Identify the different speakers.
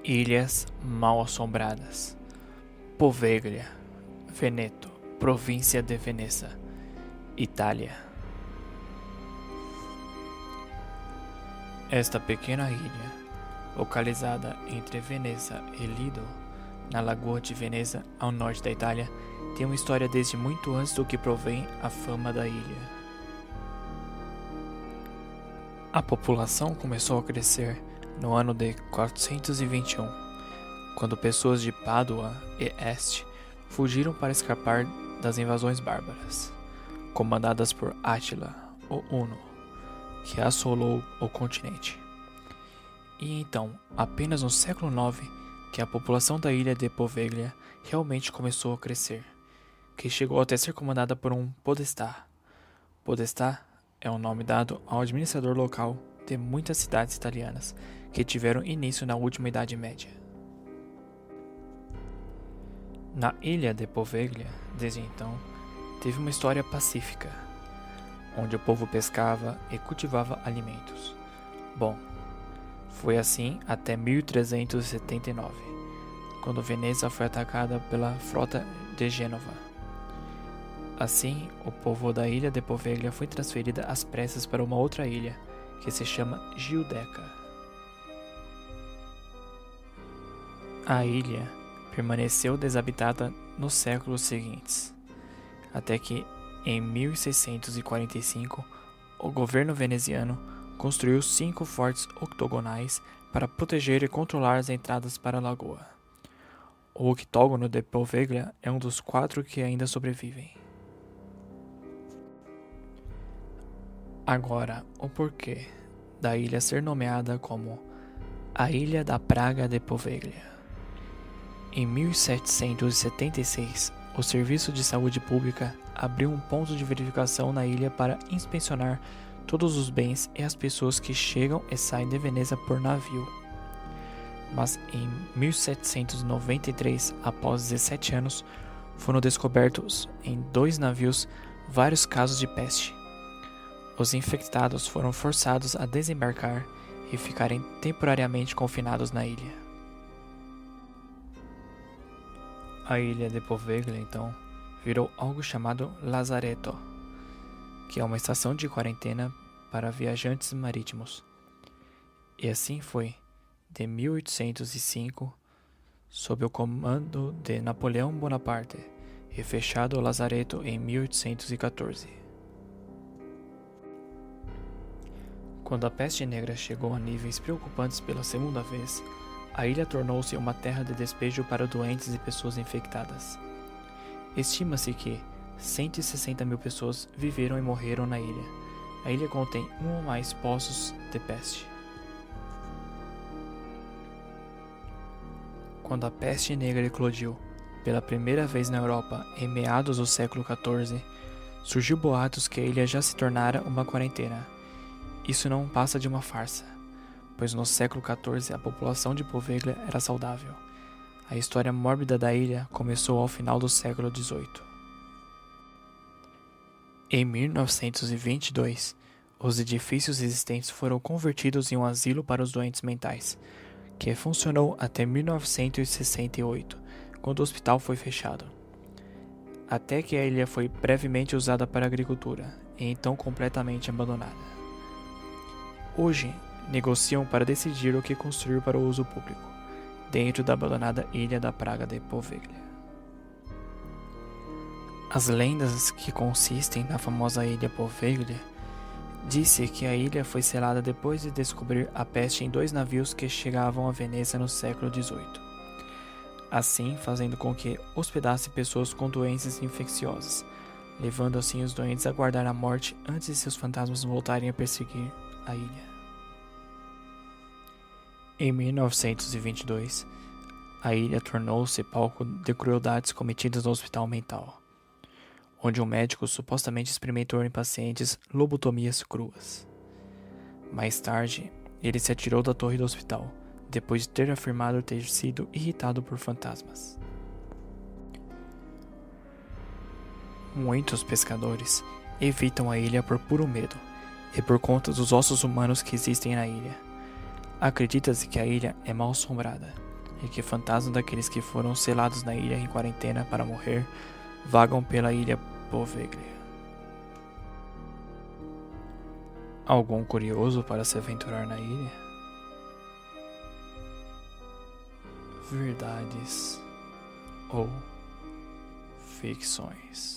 Speaker 1: Ilhas Mal-Assombradas. Poveglia, Veneto, província de Veneza, Itália. Esta pequena ilha, localizada entre Veneza e Lido, na Lagoa de Veneza, ao norte da Itália, tem uma história desde muito antes do que provém a fama da ilha. A população começou a crescer no ano de 421, quando pessoas de Pádua e Este fugiram para escapar das invasões bárbaras, comandadas por Átila, o Huno, que assolou o continente. E então, apenas no século IX, que a população da ilha de Poveglia realmente começou a crescer, que chegou até ser comandada por um podestá. Podestá é o nome dado ao administrador local de muitas cidades italianas que tiveram início na última Idade Média. Na ilha de Poveglia, desde então, teve uma história pacífica, onde o povo pescava e cultivava alimentos. Bom, foi assim até 1379, quando Veneza foi atacada pela frota de Gênova. Assim, o povo da ilha de Poveglia foi transferida às pressas para uma outra ilha, que se chama Giudecca. A ilha permaneceu desabitada nos séculos seguintes, até que, em 1645, o governo veneziano construiu 5 fortes octogonais para proteger e controlar as entradas para a lagoa. O octógono de Poveglia é um dos 4 que ainda sobrevivem. Agora, o porquê da ilha ser nomeada como a Ilha da Praga de Poveglia. Em 1776, o Serviço de Saúde Pública abriu um ponto de verificação na ilha para inspecionar todos os bens e as pessoas que chegam e saem de Veneza por navio. Mas em 1793, após 17 anos, foram descobertos em 2 navios vários casos de peste. Os infectados foram forçados a desembarcar e ficarem temporariamente confinados na ilha. A ilha de Poveglia, então, virou algo chamado Lazaretto, que é uma estação de quarentena para viajantes marítimos. E assim foi, de 1805, sob o comando de Napoleão Bonaparte, e fechado o Lazaretto em 1814. Quando a peste negra chegou a níveis preocupantes pela segunda vez, a ilha tornou-se uma terra de despejo para doentes e pessoas infectadas. Estima-se que 160 mil pessoas viveram e morreram na ilha. A ilha contém 1 ou mais poços de peste. Quando a peste negra eclodiu pela primeira vez na Europa em meados do século XIV, surgiu boatos que a ilha já se tornara uma quarentena. Isso não passa de uma farsa, pois no século XIV a população de Poveglia era saudável. A história mórbida da ilha começou ao final do século XVIII. Em 1922, os edifícios existentes foram convertidos em um asilo para os doentes mentais, que funcionou até 1968, quando o hospital foi fechado. Até que a ilha foi brevemente usada para a agricultura, e então completamente abandonada. Hoje, negociam para decidir o que construir para o uso público, dentro da abandonada Ilha da Praga de Poveglia. As lendas que consistem na famosa Ilha Poveglia dizem que a ilha foi selada depois de descobrir a peste em 2 navios que chegavam a Veneza no século XVIII, assim fazendo com que hospedasse pessoas com doenças infecciosas, levando assim os doentes a guardar a morte antes de seus fantasmas voltarem a perseguir a ilha. Em 1922, a ilha tornou-se palco de crueldades cometidas no hospital mental, onde um médico supostamente experimentou em pacientes lobotomias cruas. Mais tarde, ele se atirou da torre do hospital, depois de ter afirmado ter sido irritado por fantasmas. Muitos pescadores evitam a ilha por puro medo e por conta dos ossos humanos que existem na ilha. Acredita-se que a ilha é mal assombrada e que fantasmas daqueles que foram selados na ilha em quarentena para morrer vagam pela ilha Poveglia. Algum curioso para se aventurar na ilha? Verdades ou ficções?